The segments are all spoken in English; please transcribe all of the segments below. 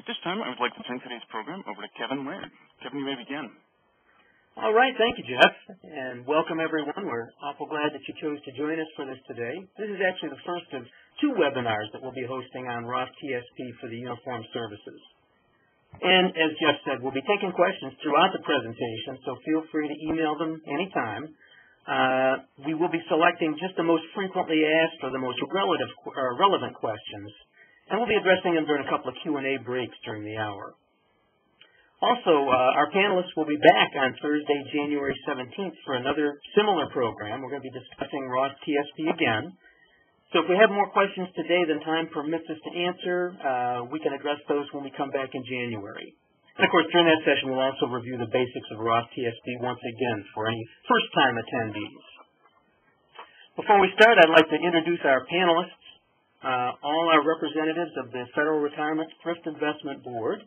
At this time, I would like to turn today's program over to Kevin Laird. Kevin, you may begin. All right, thank you, Jeff, and welcome everyone. We're awful glad that you chose to join us for this today. This is actually the first of two webinars that we'll be hosting on Roth TSP for the Uniformed Services. And as Jeff said, we'll be taking questions throughout the presentation, so feel free to email them anytime. We will be selecting just the most frequently asked or the most relevant questions, and we'll be addressing them during a couple of Q&A breaks during the hour. Also, our panelists will be back on Thursday, January 17th for another similar program. We're going to be discussing Roth TSP again. So if we have more questions today than time permits us to answer, we can address those when we come back in January. And of course, during that session, we'll also review the basics of Roth TSP once again for any first-time attendees. Before we start, I'd like to introduce our panelists. All are representatives of the Federal Retirement Thrift Investment Board,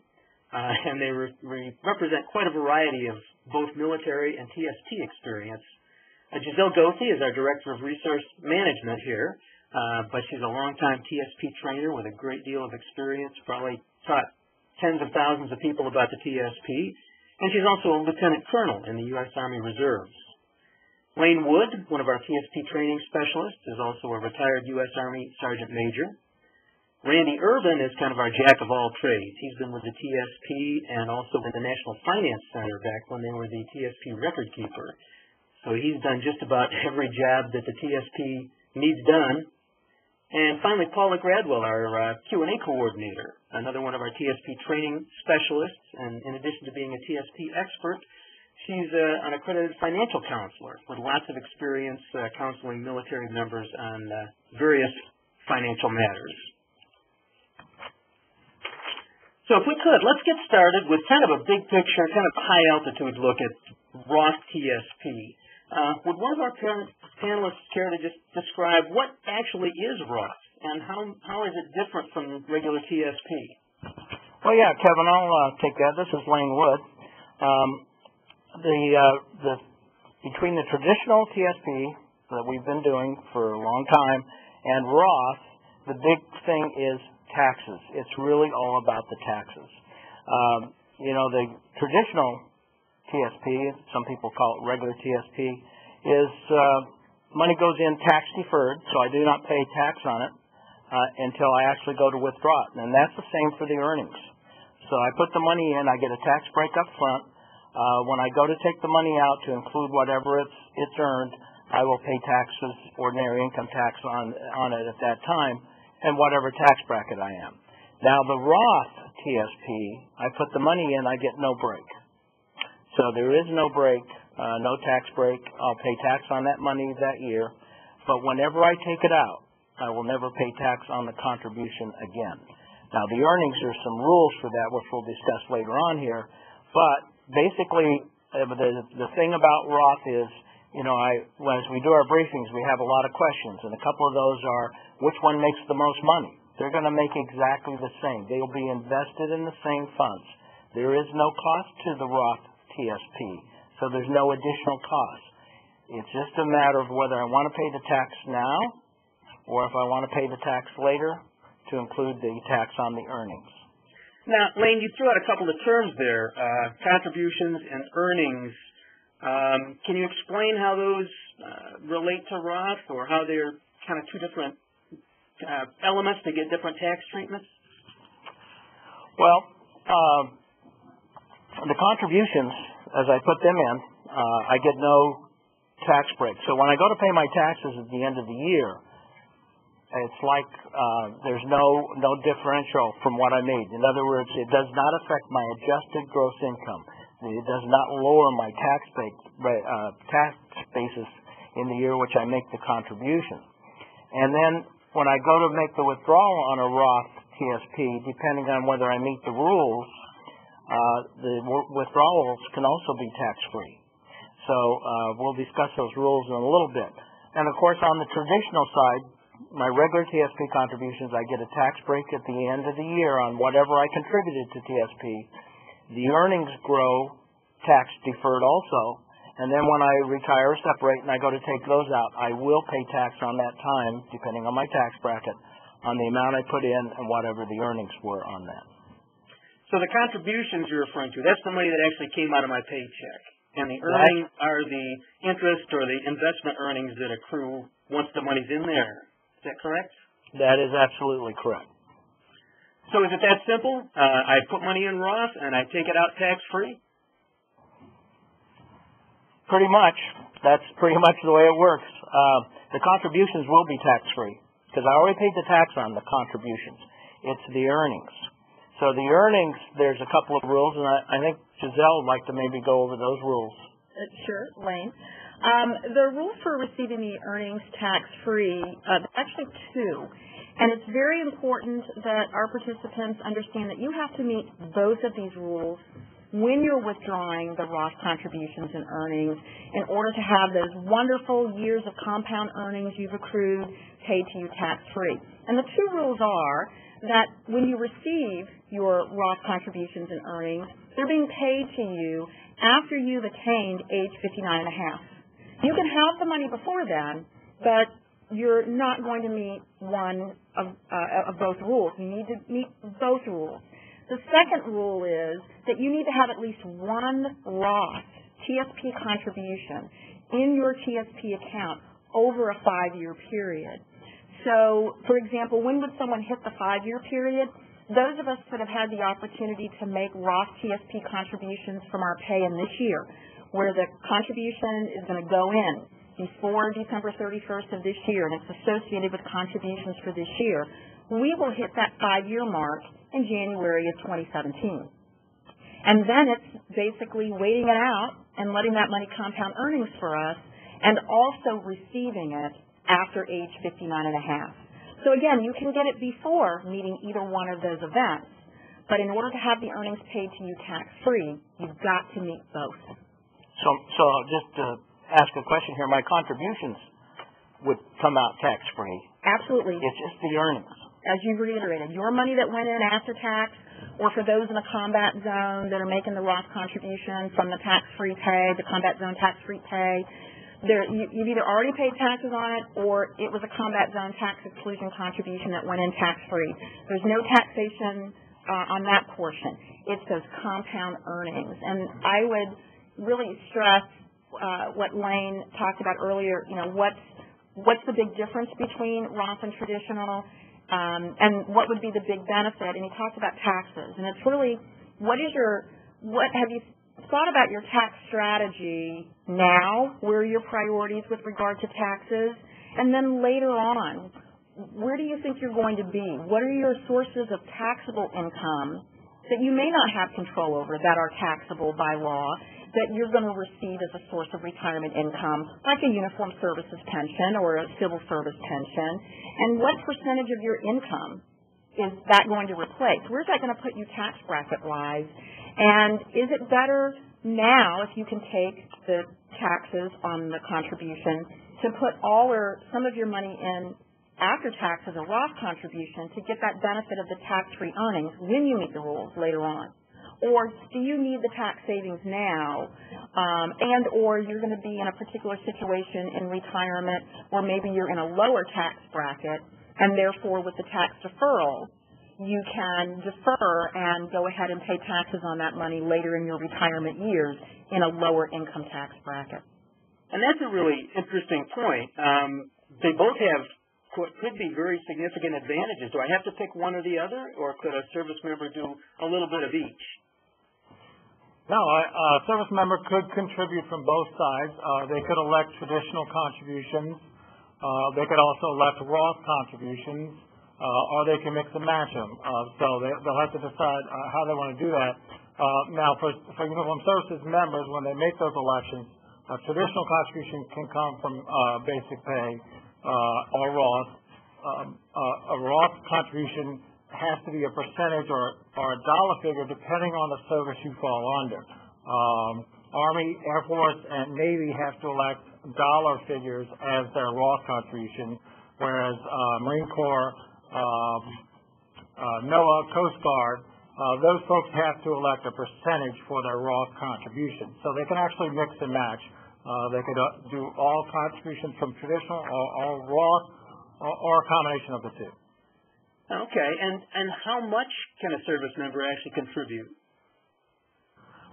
and they represent quite a variety of both military and TSP experience. Giselle Gothi is our Director of Resource Management here, but she's a longtime TSP trainer with a great deal of experience, probably taught tens of thousands of people about the TSP, and she's also a Lieutenant Colonel in the U.S. Army Reserves. Lane Wood, one of our TSP training specialists, is also a retired U.S. Army Sergeant Major. Randy Irvin is kind of our jack of all trades. He's been with the TSP and also with the National Finance Center back when they were the TSP record keeper. So he's done just about every job that the TSP needs done. And finally, Paula Gradwell, our Q&A coordinator, another one of our TSP training specialists, and in addition to being a TSP expert, she's an accredited financial counselor with lots of experience counseling military members on various financial matters. So if we could, let's get started with kind of a big picture, kind of high-altitude look at Roth TSP. Would one of our panelists care to just describe what actually is Roth and how is it different from regular TSP? Well, yeah, Kevin, I'll take that. This is Lane Wood. Between the traditional TSP that we've been doing for a long time and Roth, the big thing is taxes. It's really all about the taxes. The traditional TSP, some people call it regular TSP, is money goes in tax deferred, so I do not pay tax on it until I actually go to withdraw it. And that's the same for the earnings. So I put the money in, I get a tax break up front. When I go to take the money out to include whatever it's earned, I will pay taxes, ordinary income tax on it at that time, and whatever tax bracket I am. Now the Roth TSP, I put the money in, I get no break. So there is no break, no tax break. I'll pay tax on that money that year, but whenever I take it out, I will never pay tax on the contribution again. Now the earnings, there's some rules for that, which we'll discuss later on here, but basically, the thing about Roth is, as we do our briefings, we have a lot of questions, and a couple of those are, which one makes the most money? They're going to make exactly the same. They'll be invested in the same funds. There is no cost to the Roth TSP, so there's no additional cost. It's just a matter of whether I want to pay the tax now, or if I want to pay the tax later to include the tax on the earnings. Now, Lane, you threw out a couple of terms there, contributions and earnings. Can you explain how those relate to Roth, or how they're kind of two different elements to get different tax treatments? Well, the contributions, as I put them in, I get no tax break. So when I go to pay my taxes at the end of the year, it's like there's no differential from what I made. In other words, it does not affect my adjusted gross income. It does not lower my tax basis in the year which I make the contribution. And then when I go to make the withdrawal on a Roth TSP, depending on whether I meet the rules, the withdrawals can also be tax-free. So we'll discuss those rules in a little bit. And of course, on the traditional side, my regular TSP contributions, I get a tax break at the end of the year on whatever I contributed to TSP. The earnings grow tax deferred also, and then when I retire or separate and I go to take those out, I will pay tax on that time, depending on my tax bracket, on the amount I put in and whatever the earnings were on that. So the contributions you're referring to, that's the money that actually came out of my paycheck. And the earnings are the interest or the investment earnings that accrue once the money's in there. Is that correct? That is absolutely correct. So is it that simple? I put money in Roth and I take it out tax-free? Pretty much. That's pretty much the way it works. The contributions will be tax-free because I already paid the tax on the contributions. It's the earnings. So the earnings, there's a couple of rules, and I think Giselle would like to maybe go over those rules. Sure, Lane. The rule for receiving the earnings tax-free, actually two. And it's very important that our participants understand that you have to meet both of these rules when you're withdrawing the Roth contributions and earnings in order to have those wonderful years of compound earnings you've accrued paid to you tax-free. And the two rules are that when you receive your Roth contributions and earnings, they're being paid to you after you've attained age 59 and a half. You can have the money before then, but you're not going to meet one of both rules. You need to meet both rules. The second rule is that you need to have at least one Roth TSP contribution in your TSP account over a 5-year period. So, for example, when would someone hit the 5-year period? Those of us that have had the opportunity to make Roth TSP contributions from our pay in this year, where the contribution is going to go in before December 31st of this year, and it's associated with contributions for this year, we will hit that 5-year mark in January of 2017. And then it's basically waiting it out and letting that money compound earnings for us and also receiving it after age 59 and a half. So again, you can get it before meeting either one of those events, but in order to have the earnings paid to you tax-free, you've got to meet both. So just to ask a question here, my contributions would come out tax-free. Absolutely. It's just the earnings. As you reiterated, your money that went in after tax, or for those in the combat zone that are making the Roth contribution from the tax-free pay, the combat zone tax-free pay, you've either already paid taxes on it or it was a combat zone tax exclusion contribution that went in tax-free. There's no taxation on that portion. It's those compound earnings. And I would really stress what Lane talked about earlier, what's the big difference between Roth and traditional, and what would be the big benefit. And he talked about taxes. And it's really, what have you thought about your tax strategy now? Where are your priorities with regard to taxes? And then later on, where do you think you're going to be? What are your sources of taxable income that you may not have control over that are taxable by law that you're going to receive as a source of retirement income, like a uniform services pension or a civil service pension? And what percentage of your income is that going to replace? Where's that going to put you tax bracket-wise? And is it better now, if you can take the taxes on the contribution, to put all or some of your money in after tax as a Roth contribution to get that benefit of the tax-free earnings when you meet the rules later on? Or do you need the tax savings now, and or you're going to be in a particular situation in retirement where maybe you're in a lower tax bracket, and therefore with the tax deferral, you can defer and go ahead and pay taxes on that money later in your retirement years in a lower income tax bracket. And that's a really interesting point. They both have could be very significant advantages. Do I have to pick one or the other, or could a service member do a little bit of each? No, a service member could contribute from both sides. They could elect traditional contributions. They could also elect Roth contributions, or they can mix and match them. So they'll have to decide how they want to do that. Now, for Uniform Services members, when they make those elections, a traditional contribution can come from basic pay or Roth. A Roth contribution has to be a percentage or a dollar figure depending on the service you fall under. Army, Air Force, and Navy have to elect dollar figures as their Roth contribution, whereas Marine Corps, NOAA, Coast Guard, those folks have to elect a percentage for their Roth contribution. So they can actually mix and match. They could do all contributions from traditional or all Roth or a combination of the two. Okay, and how much can a service member actually contribute?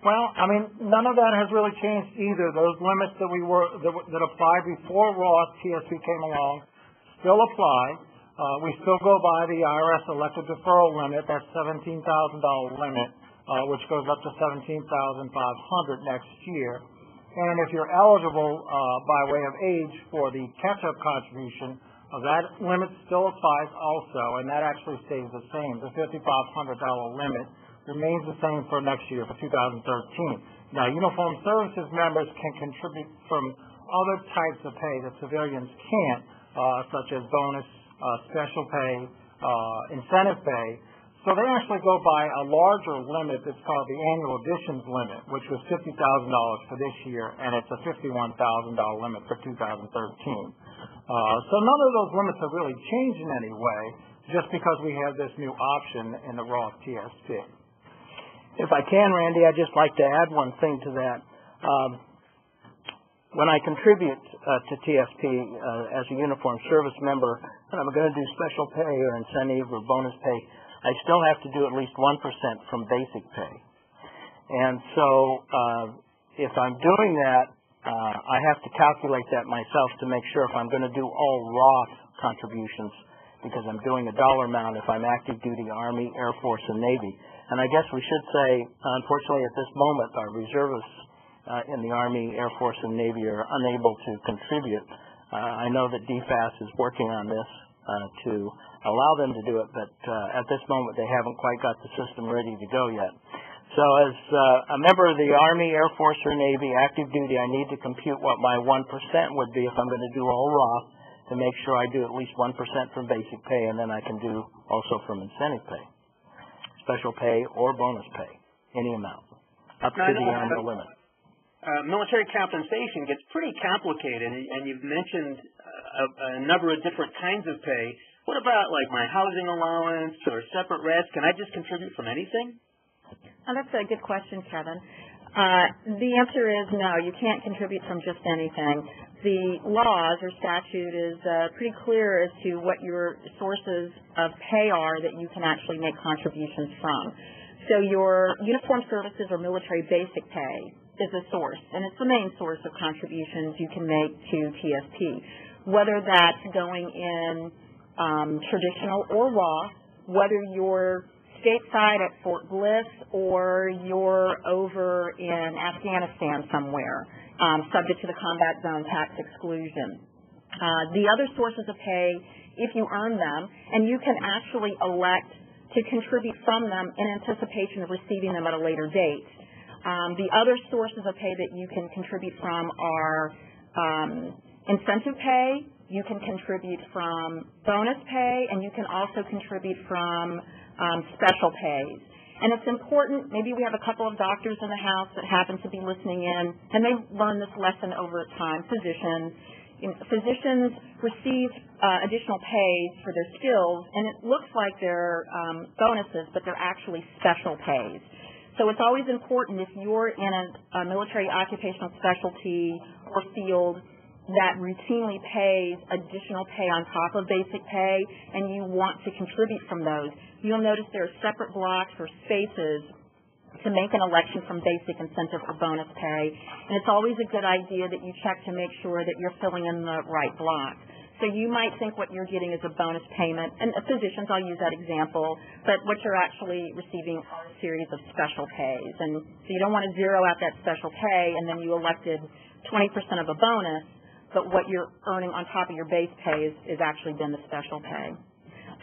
Well, I mean, none of that has really changed either. Those limits that applied before Roth TSP came along still apply. We still go by the IRS elected deferral limit, that $17,000 limit, which goes up to $17,500 next year. And if you're eligible by way of age for the catch-up contribution, that limit still applies also, and that actually stays the same. The $5,500 limit remains the same for next year, for 2013. Now, uniformed services members can contribute from other types of pay that civilians can't, such as bonus, special pay, incentive pay. So they actually go by a larger limit that's called the annual additions limit, which was $50,000 for this year, and it's a $51,000 limit for 2013. So none of those limits have really changed in any way, just because we have this new option in the Roth TSP. If I can, Randy, I'd just like to add one thing to that. When I contribute to TSP as a uniformed service member, and I'm going to do special pay or incentive or bonus pay, I still have to do at least 1% from basic pay. And so if I'm doing that, I have to calculate that myself to make sure if I'm going to do all Roth contributions, because I'm doing a dollar amount if I'm active duty Army, Air Force, and Navy. And I guess we should say, unfortunately at this moment, our reservists in the Army, Air Force, and Navy are unable to contribute. I know that DFAS is working on this to allow them to do it, but at this moment they haven't quite got the system ready to go yet. So as a member of the Army, Air Force, or Navy, active duty, I need to compute what my 1% would be if I'm going to do all Roth to make sure I do at least 1% from basic pay, and then I can do also from incentive pay, special pay, or bonus pay, any amount, up to the annual limit. Military compensation gets pretty complicated, and you've mentioned a number of different kinds of pay. What about like my housing allowance or separate RADs? Can I just contribute from anything? Oh, that's a good question, Kevin. The answer is no, you can't contribute from just anything. The laws or statute is pretty clear as to what your sources of pay are that you can actually make contributions from. So your uniformed services or military basic pay is a source, and it's the main source of contributions you can make to TSP. Whether that's going in traditional or Roth, whether you're stateside at Fort Bliss or you're over in Afghanistan somewhere, subject to the combat zone tax exclusion. The other sources of pay, if you earn them, and you can actually elect to contribute from them in anticipation of receiving them at a later date. The other sources of pay that you can contribute from are incentive pay, you can contribute from bonus pay, and you can also contribute from special pays. And it's important, maybe we have a couple of doctors in the house that happen to be listening in, and they've learned this lesson over time. Physicians receive additional pay for their skills, and it looks like they're bonuses, but they're actually special pays. So it's always important if you're in a military occupational specialty or field that routinely pays additional pay on top of basic pay, and you want to contribute from those, you'll notice there are separate blocks or spaces to make an election from basic, incentive, or bonus pay. And it's always a good idea that you check to make sure that you're filling in the right block. So you might think what you're getting is a bonus payment, and physicians, I'll use that example, but what you're actually receiving are a series of special pays. And so you don't want to zero out that special pay and then you elected 20% of a bonus, but what you're earning on top of your base pay is actually been the special pay.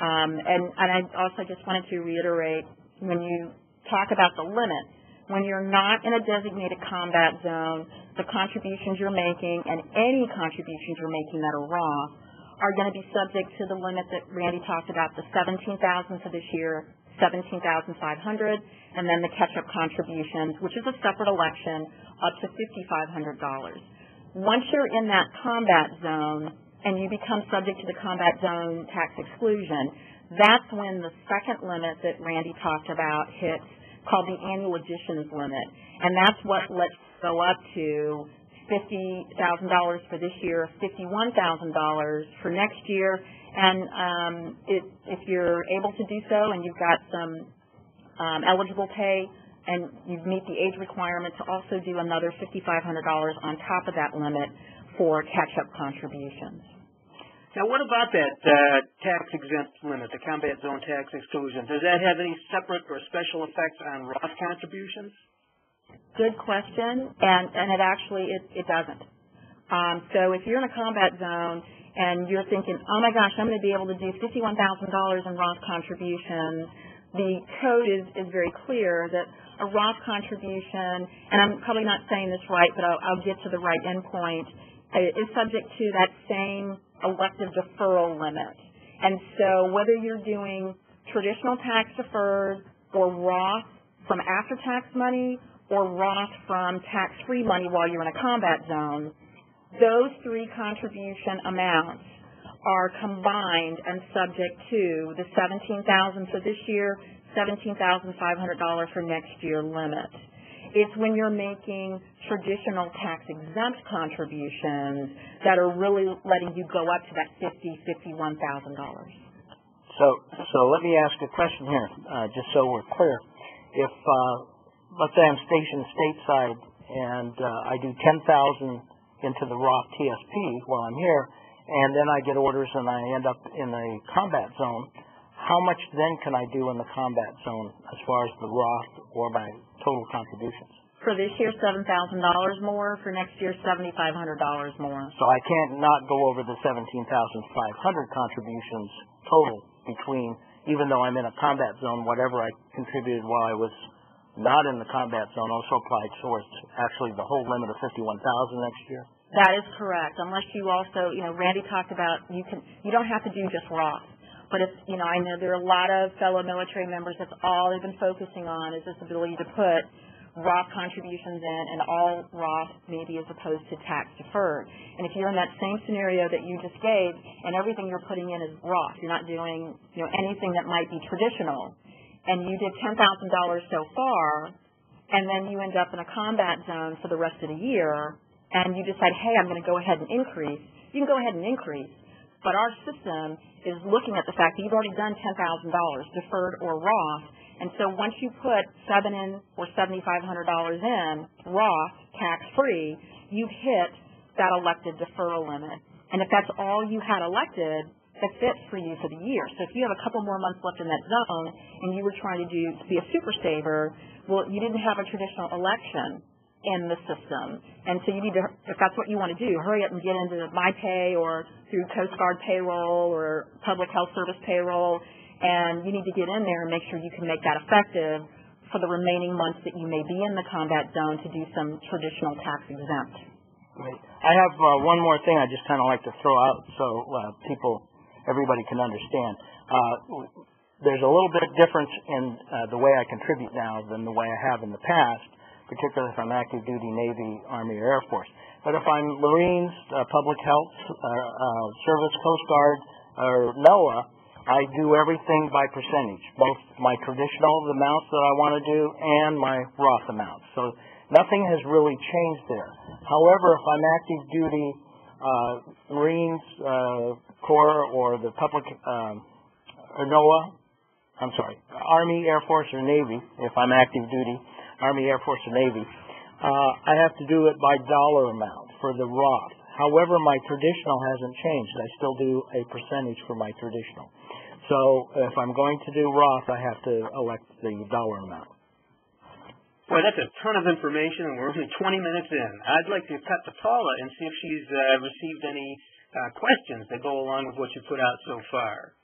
And I also just wanted to reiterate, when you talk about the limit, when you're not in a designated combat zone, the contributions you're making and any contributions you're making that are Roth are going to be subject to the limit that Randy talked about, the $17,000 for this year, $17,500, and then the catch-up contributions, which is a separate election, up to $5,500. Once you're in that combat zone and you become subject to the combat zone tax exclusion, that's when the second limit that Randy talked about hits, called the annual additions limit. And that's what lets you go up to $50,000 for this year, $51,000 for next year, and if you're able to do so and you've got some eligible pay and you meet the age requirement, to also do another $5,500 on top of that limit for catch-up contributions. Now, what about that tax-exempt limit, the combat zone tax exclusion? Does that have any separate or special effects on Roth contributions? Good question, and it actually it doesn't. So if you're in a combat zone and you're thinking, oh my gosh, I'm going to be able to do $51,000 in Roth contributions, the code is very clear that a Roth contribution, and I'm probably not saying this right, but I'll get to the right endpoint, is subject to that same elective deferral limit. And so whether you're doing traditional tax deferred or Roth from after-tax money or Roth from tax-free money while you're in a combat zone, those three contribution amounts are combined and subject to the $17,000 for this year, $17,500 for next year limit. It's when you're making traditional tax-exempt contributions that are really letting you go up to that $51,000. So let me ask a question here, just so we're clear. If let's say I'm stationed stateside and I do $10,000 into the Roth TSP while I'm here, and then I get orders and I end up in a combat zone, how much then can I do in the combat zone as far as the Roth or my total contributions? For this year, $7,000 more. For next year, $7,500 more. So I can't not go over the $17,500 contributions total between, even though I'm in a combat zone, whatever I contributed while I was not in the combat zone also applied towards actually the whole limit of $51,000 next year? That is correct. Unless you also, Randy talked about you don't have to do just Roth. But if, I know there are a lot of fellow military members that's all they've been focusing on is this ability to put Roth contributions in and all Roth maybe as opposed to tax deferred. And if you're in that same scenario that you just gave and everything you're putting in is Roth, you're not doing anything that might be traditional, and you did $10,000 so far, and then you end up in a combat zone for the rest of the year, and you decide, hey, I'm going to go ahead and increase, you can go ahead and increase. But our system is looking at the fact that you've already done $10,000, deferred or Roth, and so once you put $7,000 or $7,500 in Roth, tax-free, you've hit that elected deferral limit. And if that's all you had elected, that's it for you for the year. So if you have a couple more months left in that zone and you were trying to be a super saver, well, you didn't have a traditional election in the system. And so you need to, if that's what you want to do, hurry up and get into MyPay or through Coast Guard payroll or Public Health Service payroll, and you need to get in there and make sure you can make that effective for the remaining months that you may be in the combat zone to do some traditional tax exempt. Great. I have one more thing I just kind of like to throw out so everybody can understand. There's a little bit of difference in the way I contribute now than the way I have in the past, particularly if I'm active duty, Navy, Army, or Air Force. But if I'm Marines, Public Health Service, Coast Guard, or NOAA, I do everything by percentage, both my traditional amounts that I want to do and my Roth amounts. So nothing has really changed there. However, if I'm active duty Marines, Corps, or the Public, or NOAA, Army, Air Force, or Navy, if I'm active duty, Army, Air Force, or Navy, I have to do it by dollar amount for the Roth. However, my traditional hasn't changed. I still do a percentage for my traditional. So if I'm going to do Roth, I have to elect the dollar amount. Boy, that's a ton of information, and we're only 20 minutes in. I'd like to cut to Paula and see if she's received any questions that go along with what you put out so far.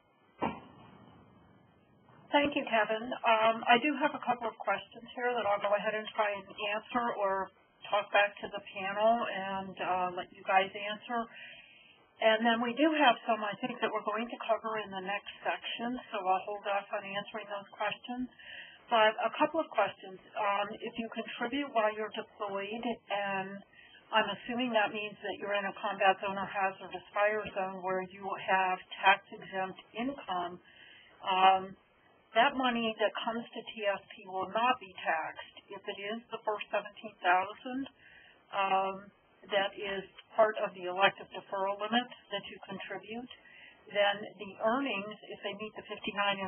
Thank you, Kevin. I do have a couple of questions here that I'll go ahead and try and answer or talk back to the panel and let you guys answer. And then we do have some, I think, that we're going to cover in the next section, so I'll hold off on answering those questions. But a couple of questions. If you contribute while you're deployed, and I'm assuming that means that you're in a combat zone or hazardous fire zone where you have tax-exempt income, that money that comes to TSP will not be taxed. If it is the first $17,000, that is part of the elective deferral limit that you contribute, then the earnings, if they meet the 59.5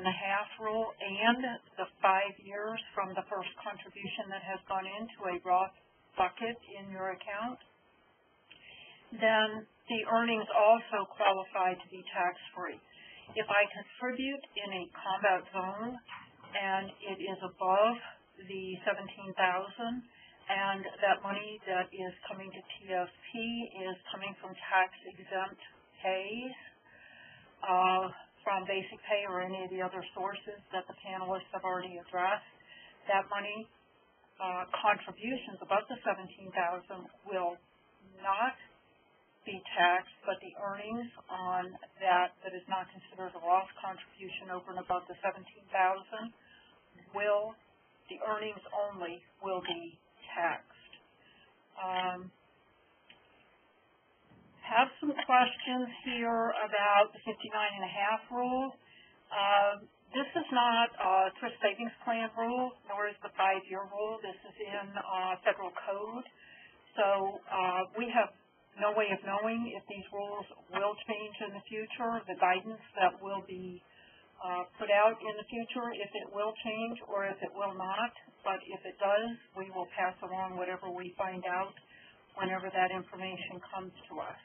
rule and the 5 years from the first contribution that has gone into a Roth bucket in your account, then the earnings also qualify to be tax-free. If I contribute in a combat zone and it is above the $17,000 and that money that is coming to TSP is coming from tax-exempt pays, from basic pay or any of the other sources that the panelists have already addressed, that money, contributions above the $17,000 will not be taxed, but the earnings on that is not considered a Roth contribution over and above the $17,000 the earnings only will be taxed. Have some questions here about the 59.5 rule. This is not a thrift savings plan rule, nor is the 5-year rule. This is in federal code. So we have no way of knowing if these rules will change in the future, the guidance that will be put out in the future, if it will change or if it will not. But if it does, we will pass along whatever we find out whenever that information comes to us.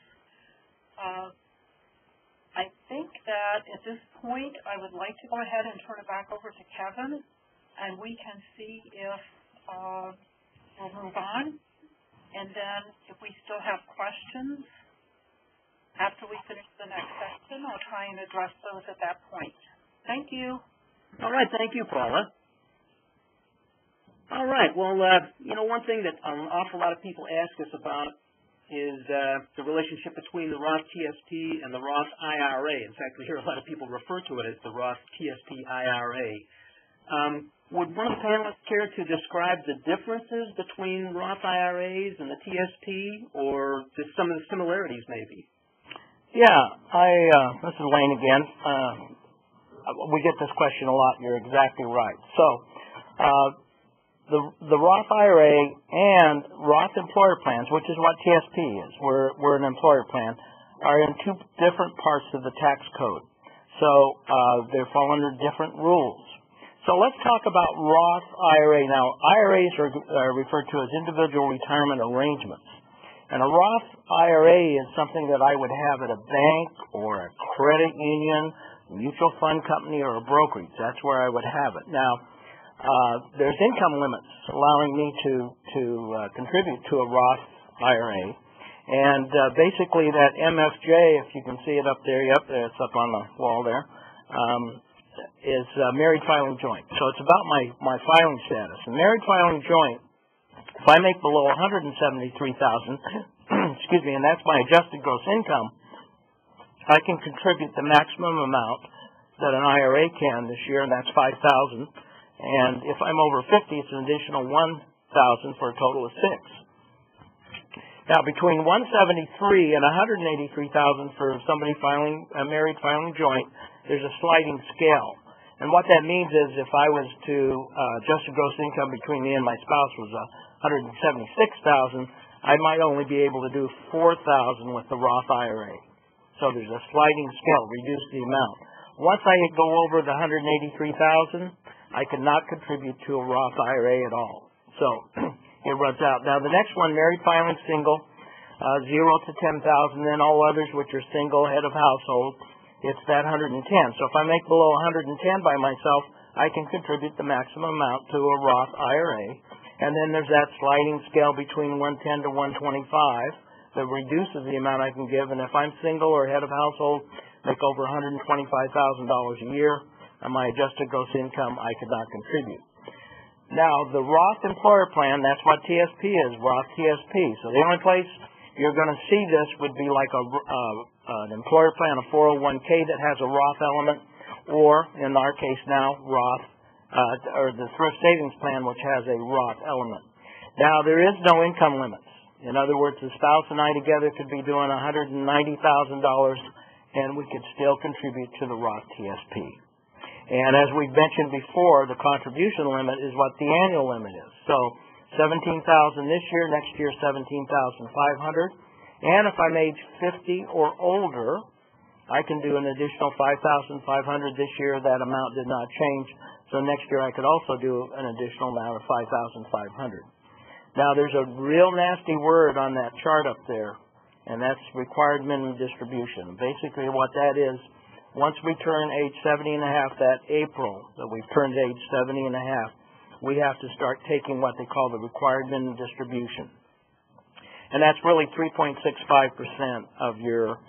I think that at this point I would like to go ahead and turn it back over to Kevin, and we can see if we'll move on. And then if we still have questions after we finish the next section, I'll try and address those at that point. Thank you. All right. Thank you, Paula. All right. Well, one thing that an awful lot of people ask us about is the relationship between the Roth TSP and the Roth IRA. In fact, we hear a lot of people refer to it as the Roth TSP IRA. Would one of the panelists care to describe the differences between Roth IRAs and the TSP, or just some of the similarities maybe? Yeah, this is Wayne again. We get this question a lot. You're exactly right. So, the Roth IRA and Roth employer plans, which is what TSP is, we're an employer plan, are in two different parts of the tax code. So they fall under different rules. So let's talk about Roth IRA. Now, IRAs are referred to as individual retirement arrangements. And a Roth IRA is something that I would have at a bank or a credit union, mutual fund company, or a brokerage. That's where I would have it. Now, there's income limits allowing me to contribute to a Roth IRA. And basically that MFJ, if you can see it up there, yep, it's up on the wall there, is married filing joint. So it's about my filing status. And married filing joint, if I make below $173,000, excuse me, and that's my adjusted gross income, I can contribute the maximum amount that an IRA can this year, and that's $5,000. And if I'm over 50, it's an additional $1,000 for a total of $6,000. Now, between $173,000 and $183,000 for somebody filing a married filing joint, there's a sliding scale. And what that means is if I was to adjusted gross income between me and my spouse was $176,000, I might only be able to do $4,000 with the Roth IRA. So there's a sliding scale, reduce the amount. Once I go over the $183,000, I cannot contribute to a Roth IRA at all. So it runs out. Now the next one, married filing single, 0 to $10,000, then all others which are single, head of household, it's that $110. So if I make below $110 by myself, I can contribute the maximum amount to a Roth IRA. And then there's that sliding scale between $110 to $125 that reduces the amount I can give. And if I'm single or head of household, make over $125,000 a year, and my adjusted gross income, I could not contribute. Now, the Roth employer plan, that's what TSP is, Roth TSP. So the only place you're going to see this would be like an employer plan, a 401k that has a Roth element, or in our case now, Roth, or the thrift savings plan, which has a Roth element. Now, there is no income limits. In other words, the spouse and I together could be doing $190,000, and we could still contribute to the Roth TSP. And as we've mentioned before, the contribution limit is what the annual limit is. So $17,000 this year, next year $17,500. And if I'm age 50 or older, I can do an additional $5,500 this year. That amount did not change. So next year I could also do an additional amount of $5,500. Now there's a real nasty word on that chart up there, and that's required minimum distribution. Basically what that is, once we turn age 70 and a half that April, that we've turned age 70 and a half, we have to start taking what they call the required minimum distribution. And that's really 3.65% of your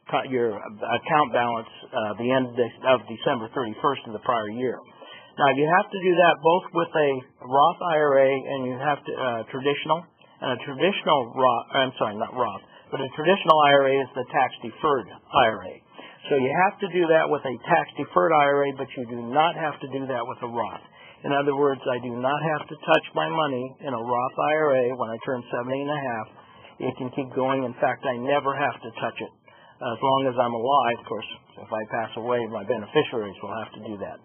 account balance the end of December 31st of the prior year. Now, you have to do that both with a Roth IRA and you have to traditional. And a traditional Roth, I'm sorry, not Roth, but a traditional IRA is the tax-deferred IRA. So you have to do that with a tax-deferred IRA, but you do not have to do that with a Roth. In other words, I do not have to touch my money in a Roth IRA when I turn 70 and a half. It can keep going. In fact, I never have to touch it. As long as I'm alive, of course, if I pass away, my beneficiaries will have to do that.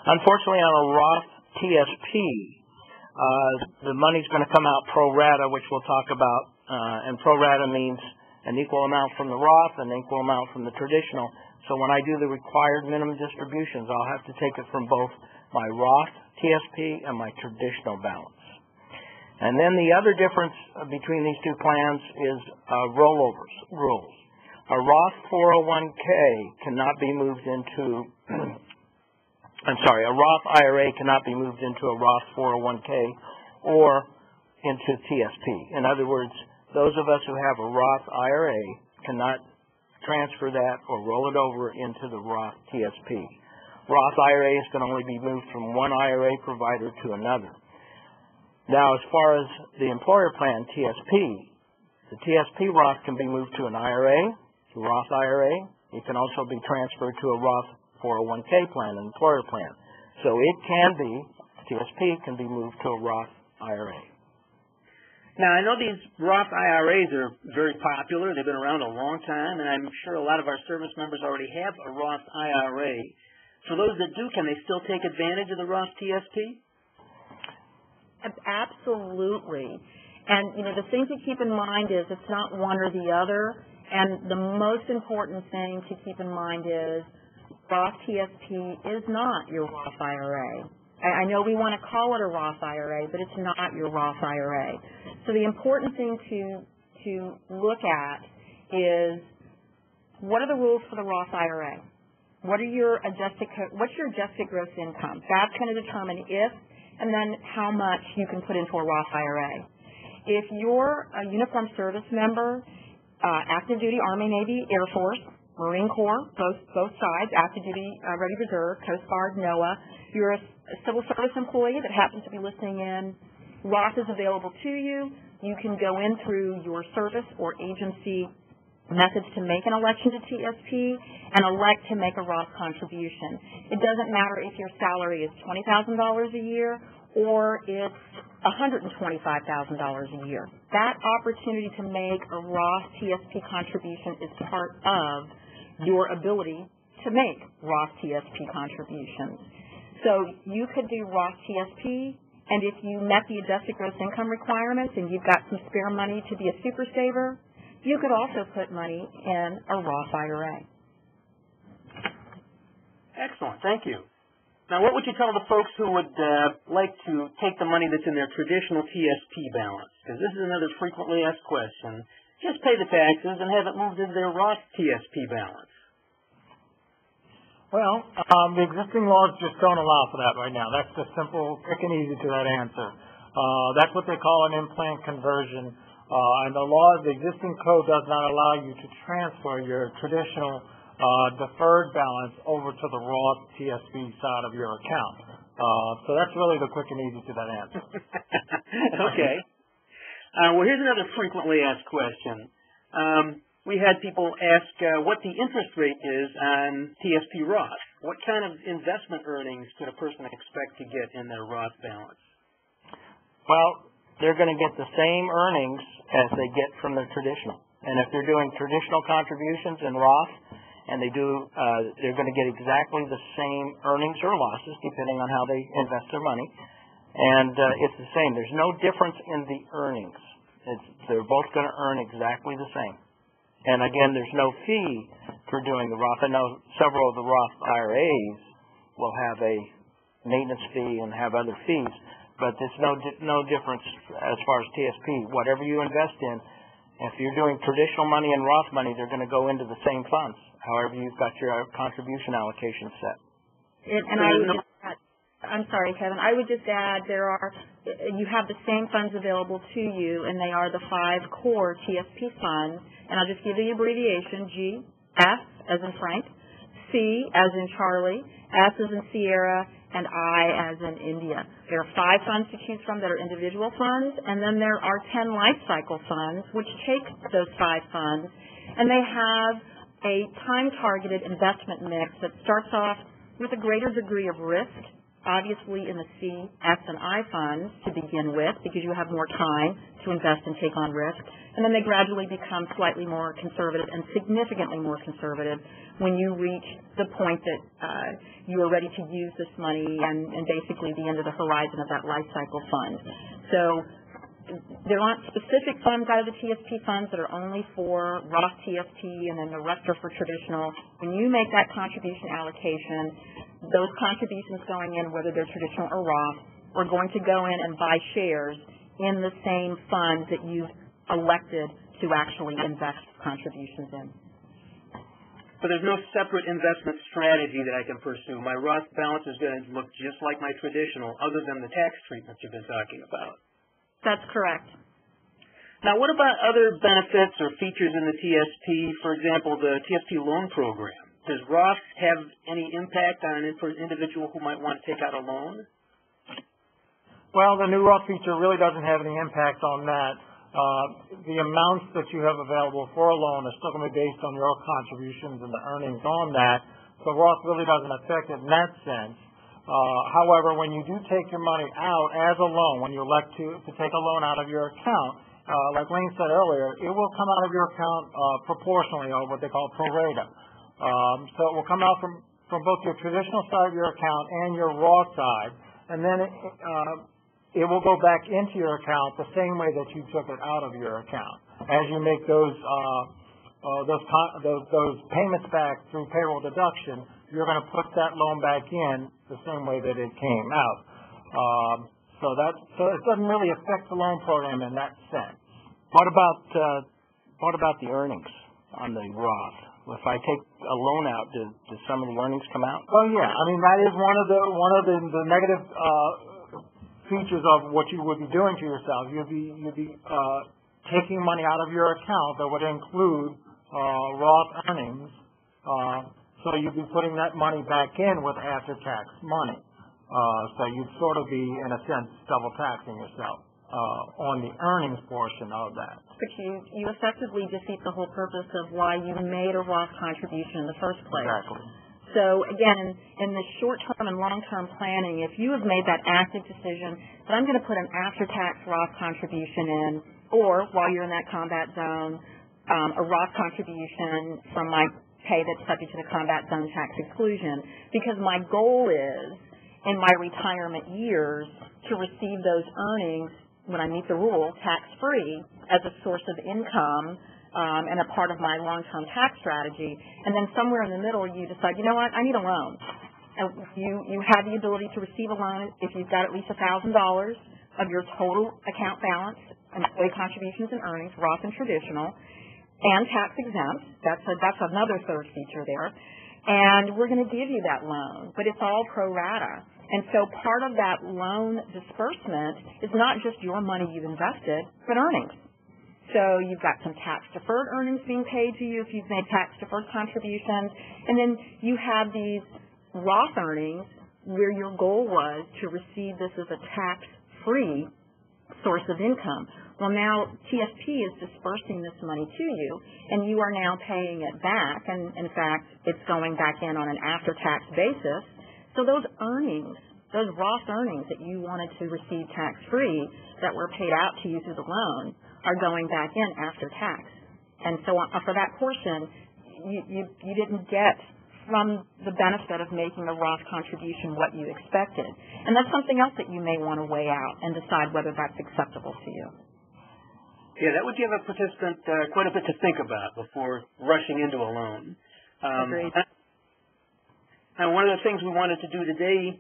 Unfortunately, on a Roth TSP, the money's going to come out pro rata, which we'll talk about. And pro rata means an equal amount from the Roth and an equal amount from the traditional. So when I do the required minimum distributions, I'll have to take it from both my Roth TSP and my traditional balance. And then the other difference between these two plans is rollovers rules. A Roth 401k cannot be moved into a Roth IRA cannot be moved into a Roth 401k or into TSP. In other words, those of us who have a Roth IRA cannot transfer that or roll it over into the Roth TSP. Roth IRAs can only be moved from one IRA provider to another. Now, as far as the employer plan, TSP, the TSP Roth can be moved to an IRA, to a Roth IRA. It can also be transferred to a Roth 401k plan, an employer plan. So it can be, TSP can be moved to a Roth IRA. Now, I know these Roth IRAs are very popular. They've been around a long time, and I'm sure a lot of our service members already have a Roth IRA. For those that do, can they still take advantage of the Roth TSP? Absolutely. And, the thing to keep in mind is it's not one or the other. And the most important thing to keep in mind is Roth TSP is not your Roth IRA. I know we want to call it a Roth IRA, but it's not your Roth IRA. So the important thing to look at is, what are the rules for the Roth IRA? What's your adjusted gross income? That's going to determine if and then how much you can put into a Roth IRA. If you're a uniformed service member, active duty, Army, Navy, Air Force, Marine Corps, both sides, active duty, Ready Reserve, Coast Guard, NOAA, you're a civil service employee that happens to be listening in, Roth is available to you. You can go in through your service or agency methods to make an election to TSP and elect to make a Roth contribution. It doesn't matter if your salary is $20,000 a year or it's $125,000 a year. That opportunity to make a Roth TSP contribution is part of your ability to make Roth TSP contributions. So you could do Roth TSP, and if you met the adjusted gross income requirements and you've got some spare money to be a super saver, you could also put money in a Roth IRA. Excellent. Thank you. Now, what would you tell the folks who would like to take the money that's in their traditional TSP balance? Because this is another frequently asked question. Just pay the taxes and have it moved into their Roth TSP balance. Well, the existing laws just don't allow for that right now. That's the simple, quick and easy to that answer. That's what they call an in-plan conversion. And the existing code does not allow you to transfer your traditional deferred balance over to the Roth TSP side of your account. So that's really the quick and easy to that answer. Okay. Well, here's another frequently asked question. We had people ask what the interest rate is on TSP Roth. What kind of investment earnings could a person expect to get in their Roth balance? Well, they're going to get the same earnings as they get from their traditional. And if they're doing traditional contributions in Roth, and they're going to get exactly the same earnings or losses depending on how they invest their money. And it's the same. There's no difference in the earnings. They're both going to earn exactly the same. And again, there's no fee for doing the Roth. I know several of the Roth IRAs will have a maintenance fee and have other fees, but there's no difference as far as TSP. Whatever you invest in, if you're doing traditional money and Roth money, they're going to go into the same funds, however you've got your contribution allocation set. I'm sorry, Kevin. I would just add you have the same funds available to you, and they are the 5 core TSP funds. And I'll just give you the abbreviation: G, F as in Frank, C as in Charlie, S as in Sierra, and I as in India. There are 5 funds to choose from that are individual funds, and then there are 10 life cycle funds, which take those 5 funds, and they have a time-targeted investment mix that starts off with a greater degree of risk, obviously in the C, S, and I funds to begin with, because you have more time to invest and take on risk. And then they gradually become slightly more conservative and significantly more conservative when you reach the point that you are ready to use this money and basically the end of the horizon of that life cycle fund. So there aren't specific funds out of the TSP funds that are only for Roth TSP, and then the rest are for traditional. When you make that contribution allocation, those contributions going in, whether they're traditional or Roth, are going to go in and buy shares in the same funds that you've elected to actually invest contributions in. So there's no separate investment strategy that I can pursue. My Roth balance is going to look just like my traditional, other than the tax treatment you've been talking about. That's correct. Now, what about other benefits or features in the TSP? For example, the TSP loan program. Does Roth have any impact on an individual who might want to take out a loan? Well, the new Roth feature really doesn't have any impact on that. The amounts that you have available for a loan are still going to be based on your contributions and the earnings on that. So Roth really doesn't affect it in that sense. However, when you do take your money out as a loan, when you elect to take a loan out of your account, like Wayne said earlier, it will come out of your account proportionally, or what they call pro rata. So it will come out from both your traditional side of your account and your Roth side, and then it will go back into your account the same way that you took it out of your account. As you make those payments back through payroll deduction, you're going to put that loan back in the same way that it came out. So it doesn't really affect the loan program in that sense. What about the earnings on the Roth? If I take a loan out, do some of the earnings come out? Well, yeah. I mean, that is one of the negative features of what you would be doing to yourself. You'd be taking money out of your account that would include Roth earnings. So you'd be putting that money back in with after-tax money. So you'd sort of be, in a sense, double taxing yourself on the earnings portion of that. But you effectively defeat the whole purpose of why you made a Roth contribution in the first place. Exactly. So again, in the short-term and long-term planning, if you have made that active decision that I'm going to put an after-tax Roth contribution in, or while you're in that combat zone, a Roth contribution from my pay that's subject to the combat zone tax exclusion, because my goal is, in my retirement years, to receive those earnings, when I meet the rule, tax-free as a source of income and a part of my long-term tax strategy. And then somewhere in the middle, you decide, you know what, I need a loan. And you have the ability to receive a loan if you've got at least $1,000 of your total account balance, employee contributions and earnings, Roth and traditional, and tax exempt. That's another third feature there. And we're going to give you that loan, but it's all pro rata. And so part of that loan disbursement is not just your money you've invested, but earnings. So you've got some tax-deferred earnings being paid to you if you've made tax-deferred contributions. And then you have these Roth earnings where your goal was to receive this as a tax-free source of income. Well, now TSP is dispersing this money to you, and you are now paying it back. And, in fact, it's going back in on an after-tax basis. So those earnings, those Roth earnings that you wanted to receive tax-free that were paid out to you through the loan are going back in after tax. And so for that portion, you didn't get from the benefit of making a Roth contribution what you expected. And that's something else that you may want to weigh out and decide whether that's acceptable to you. Yeah, that would give a participant quite a bit to think about before rushing into a loan. Agreed. And one of the things we wanted to do today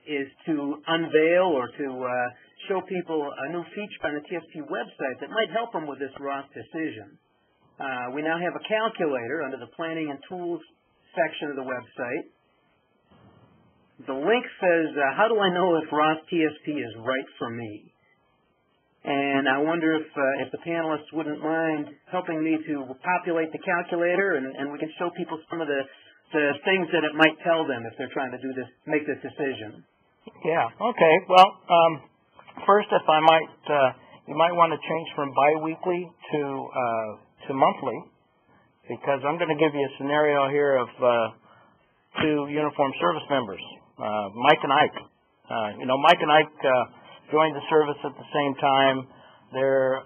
is to unveil or to show people a new feature on the TSP website that might help them with this Roth decision. We now have a calculator under the Planning and Tools section of the website. The link says, how do I know if Roth TSP is right for me? And I wonder if the panelists wouldn't mind helping me to populate the calculator, and we can show people some of the things that it might tell them if they're trying to do this, make this decision. Yeah. Okay. Well, first, if I might, you might want to change from biweekly to monthly, because I'm going to give you a scenario here of two uniformed service members, Mike and Ike. Mike and Ike joined the service at the same time. They're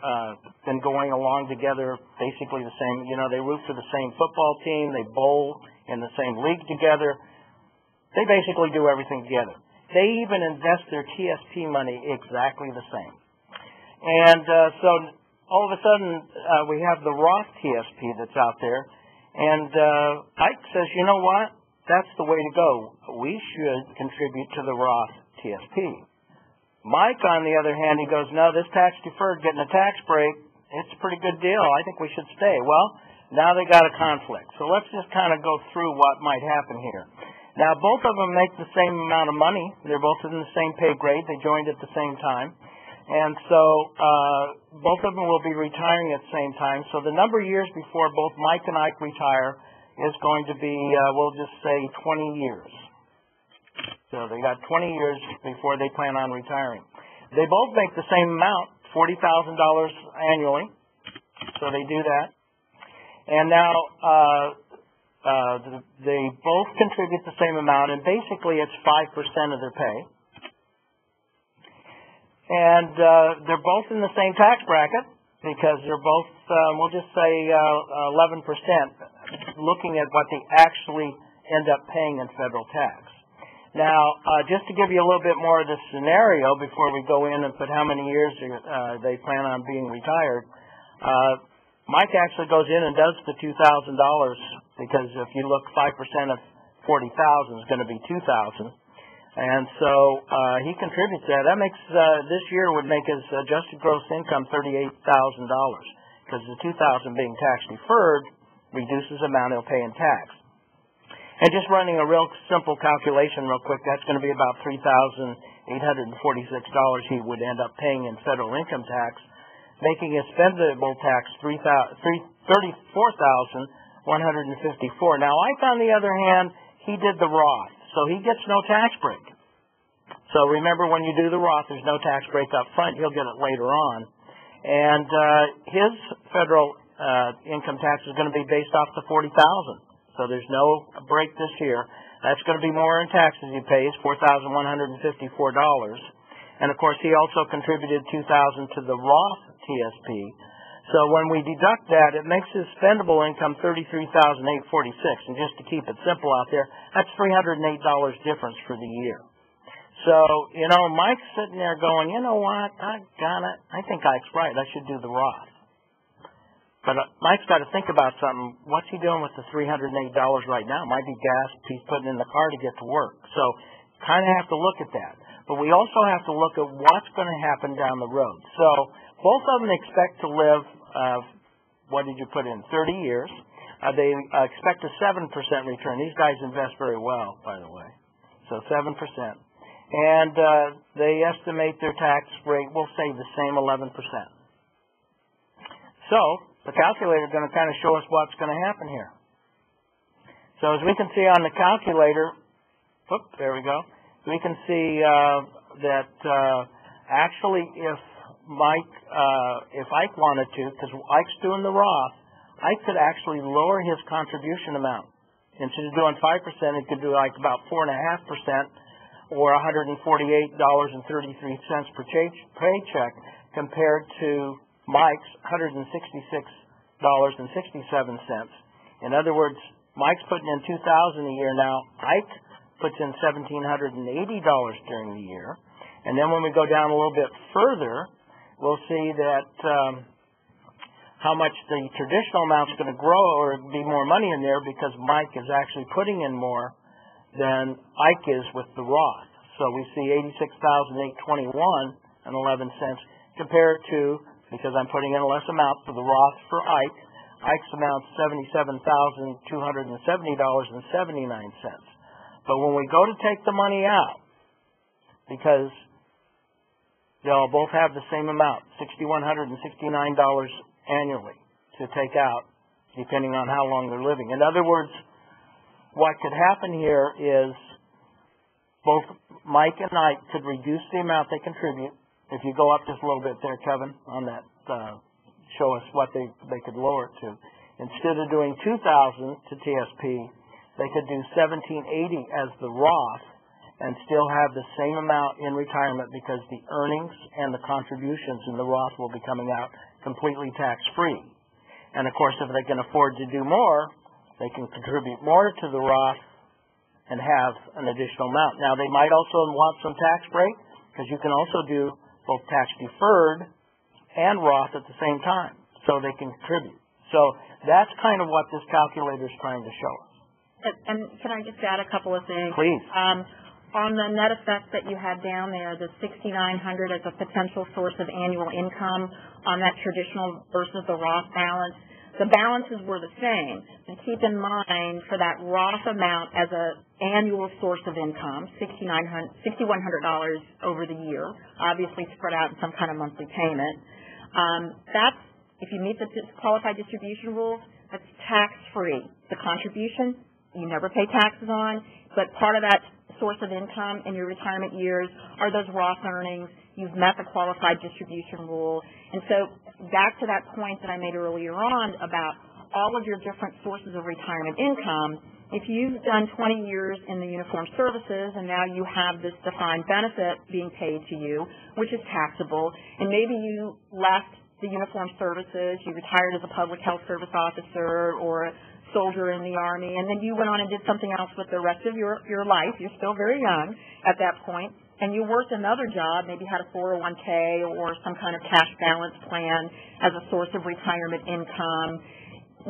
been going along together, basically the same. They root for the same football team. They bowl in the same league together. They basically do everything together. They even invest their TSP money exactly the same. And so all of a sudden, we have the Roth TSP that's out there. And Ike says, you know what? That's the way to go. We should contribute to the Roth TSP. Mike, on the other hand, he goes, no, this tax deferred, getting a tax break, it's a pretty good deal. I think we should stay. Well, now they got a conflict. So let's just kind of go through what might happen here. Now, both of them make the same amount of money. They're both in the same pay grade. They joined at the same time. And so both of them will be retiring at the same time. So the number of years before both Mike and Ike retire is going to be, we'll just say, 20 years. So they got 20 years before they plan on retiring. They both make the same amount, $40,000 annually. So they do that. And now they both contribute the same amount, and basically it's 5% of their pay. And they're both in the same tax bracket because they're both, we'll just say 11%, looking at what they actually end up paying in federal tax. Now, just to give you a little bit more of the scenario before we go in and put how many years they plan on being retired, Mike actually goes in and does the $2,000 because if you look, 5% of $40,000 is going to be $2,000, and so he contributes that. That makes this year would make his adjusted gross income $38,000 because the $2,000 being tax deferred reduces the amount he'll pay in tax. And just running a real simple calculation real quick, that's going to be about $3,846 he would end up paying in federal income tax, making his spendable tax $34,154. Now, Ike, on the other hand, he did the Roth, so he gets no tax break. So remember, when you do the Roth, there's no tax break up front. He'll get it later on. And his federal income tax is going to be based off the $40,000. So there's no break this year. That's going to be more in taxes he pays, $4,154. And, of course, he also contributed $2,000 to the Roth TSP. So when we deduct that, it makes his spendable income $33,846. And just to keep it simple out there, that's $308 difference for the year. So, Mike's sitting there going, you know what, I think Ike's right. I should do the Roth. But Mike's got to think about something. What's he doing with the $308 right now? It might be gas he's putting in the car to get to work. So kind of have to look at that. But we also have to look at what's going to happen down the road. So both of them expect to live, what did you put in, 30 years. They expect a 7% return. These guys invest very well, by the way. So 7%. And they estimate their tax rate will stay the same 11%. So the calculator is going to kind of show us what's going to happen here. So as we can see on the calculator, there we go. We can see that actually if Ike wanted to, because Ike's doing the Roth, Ike could actually lower his contribution amount. Instead of doing 5%, it could do like about 4.5% or $148.33 per paycheck compared to Mike's $166.67. In other words, Mike's putting in $2,000 a year now. Ike puts in $1,780 during the year. And then when we go down a little bit further, we'll see that how much the traditional amount's going to grow or be more money in there because Mike is actually putting in more than Ike is with the Roth. So we see $86,821.11 compared to, because I'm putting in a less amount for the Roth for Ike, Ike's amount $77,270.79. But when we go to take the money out, because they'll both have the same amount, $6,169 annually to take out, depending on how long they're living. In other words, what could happen here is both Mike and Ike could reduce the amount they contribute. If you go up just a little bit there, Kevin, on that, show us what they could lower it to. Instead of doing $2,000 to TSP, they could do $1,780 as the Roth and still have the same amount in retirement because the earnings and the contributions in the Roth will be coming out completely tax-free. And, of course, if they can afford to do more, they can contribute more to the Roth and have an additional amount. Now, they might also want some tax break because you can also do both tax-deferred and Roth at the same time so they can contribute. So that's kind of what this calculator is trying to show us. And can I just add a couple of things? Please. On the net effect that you had down there, the $6,900 as a potential source of annual income on that traditional versus the Roth balance, the balances were the same. And keep in mind, for that Roth amount as an annual source of income, $6,100 over the year, obviously spread out in some kind of monthly payment, that's, if you meet the qualified distribution rules, that's tax-free. The contribution, you never pay taxes on, but part of that source of income in your retirement years are those Roth earnings. You've met the qualified distribution rule. And so back to that point that I made earlier on about all of your different sources of retirement income, if you've done 20 years in the uniformed services and now you have this defined benefit being paid to you, which is taxable, and maybe you left the uniformed services, you retired as a public health service officer or a soldier in the Army, and then you went on and did something else with the rest of your life. You're still very young at that point, and you worked another job, maybe had a 401k or some kind of cash balance plan as a source of retirement income.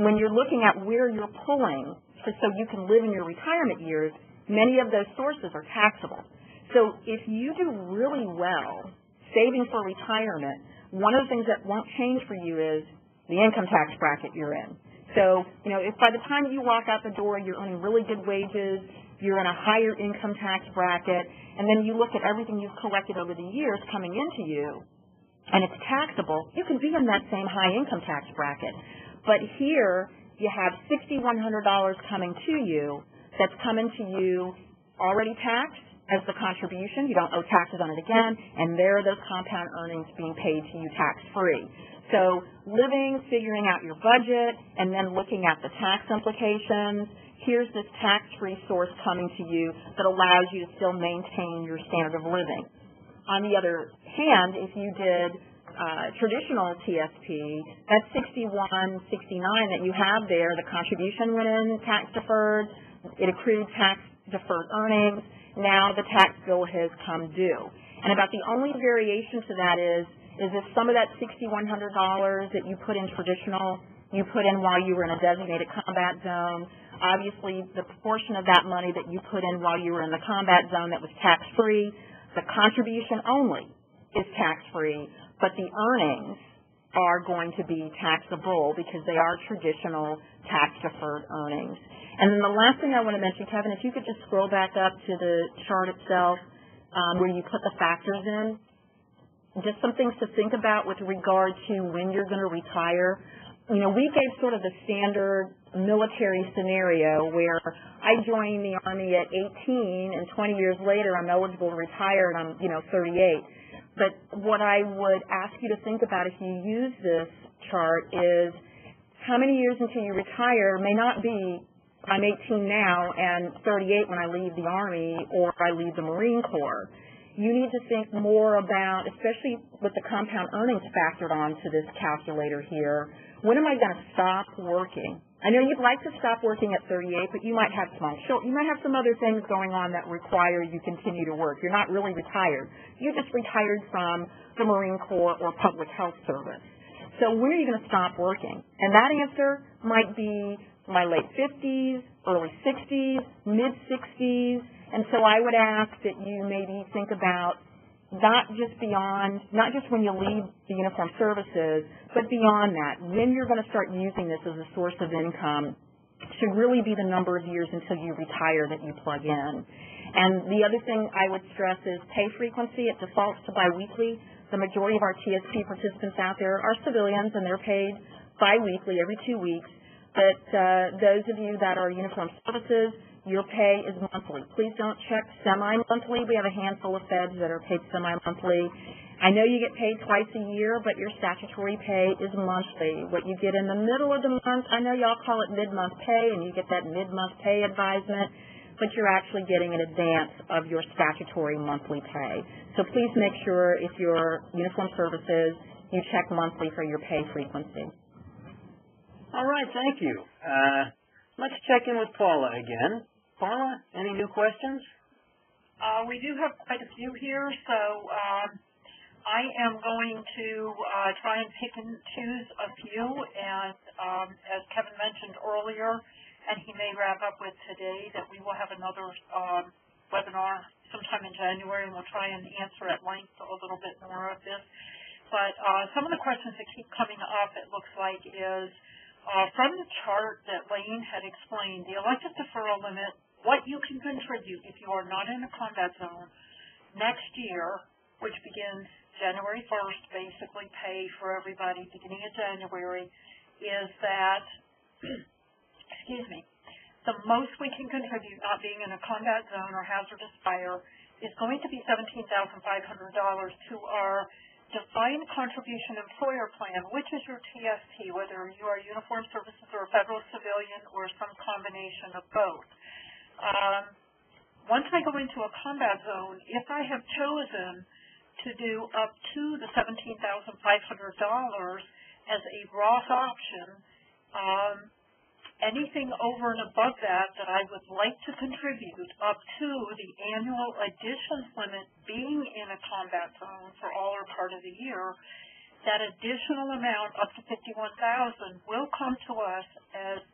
When you're looking at where you're pulling so you can live in your retirement years, many of those sources are taxable. So if you do really well saving for retirement, one of the things that won't change for you is the income tax bracket you're in. So, if by the time you walk out the door you're earning really good wages, you're in a higher income tax bracket, and then you look at everything you've collected over the years coming into you, and it's taxable, you can be in that same high income tax bracket. But here, you have $6,100 coming to you that's coming to you already taxed as the contribution. You don't owe taxes on it again, and there are those compound earnings being paid to you tax-free. So living, figuring out your budget, and then looking at the tax implications, here's this tax-free source coming to you that allows you to still maintain your standard of living. On the other hand, if you did traditional TSP, that $6,169 that you have there, the contribution went in tax-deferred, it accrued tax-deferred earnings, now the tax bill has come due. And about the only variation to that is if some of that $6,100 that you put in traditional, you put in while you were in a designated combat zone, obviously the proportion of that money that you put in while you were in the combat zone that was tax-free, the contribution only is tax-free, but the earnings are going to be taxable because they are traditional tax-deferred earnings. And then the last thing I want to mention, Kevin, if you could just scroll back up to the chart itself where you put the factors in, just some things to think about with regard to when you're going to retire. We gave sort of the standard military scenario where I joined the Army at 18 and 20 years later I'm eligible to retire and I'm, 38. But what I would ask you to think about if you use this chart is how many years until you retire may not be I'm 18 now and 38 when I leave the Army or I leave the Marine Corps. You need to think more about, especially with the compound earnings factored onto this calculator here, when am I going to stop working I know you'd like to stop working at 38, but you might have you might have some other things going on that require you continue to work. You're not really retired. You just retired from the Marine Corps or Public Health Service. So when are you going to stop working? And that answer might be my late 50s, early 60s, mid-60s. And so I would ask that you maybe think about not just when you leave the uniform services, but beyond that, when you're going to start using this as a source of income should really be the number of years until you retire that you plug in. And the other thing I would stress is pay frequency. It defaults to biweekly. The majority of our TSP participants out there are civilians, and they're paid biweekly, every 2 weeks. But those of you that are uniform services, your pay is monthly. Please don't check semi-monthly. We have a handful of feds that are paid semi-monthly. I know you get paid twice a year, but your statutory pay is monthly. What you get in the middle of the month, I know y'all call it mid-month pay, and you get that mid-month pay advisement, but you're actually getting an advance of your statutory monthly pay. So please make sure if you're uniform services, you check monthly for your pay frequency. All right, thank you. Let's check in with Paula again. Paula, any new questions? We do have quite a few here, so I am going to try and pick and choose a few, and as Kevin mentioned earlier, and he may wrap up with today, that we will have another webinar sometime in January, and we'll try and answer at length a little bit more of this. But some of the questions that keep coming up, it looks like, is from the chart that Lane had explained, the elective deferral limit, what you can contribute if you are not in a combat zone next year, which begins January 1st, basically pay for everybody beginning of January, is that, excuse me, the most we can contribute not being in a combat zone or hazardous fire is going to be $17,500 to our defined contribution employer plan, which is your TSP, whether you are uniformed services or a federal civilian or some combination of both. Once I go into a combat zone, if I have chosen to do up to the $17,500 as a Roth option, anything over and above that I would like to contribute up to the annual additions limit being in a combat zone for all or part of the year, that additional amount up to $51,000 will come to us as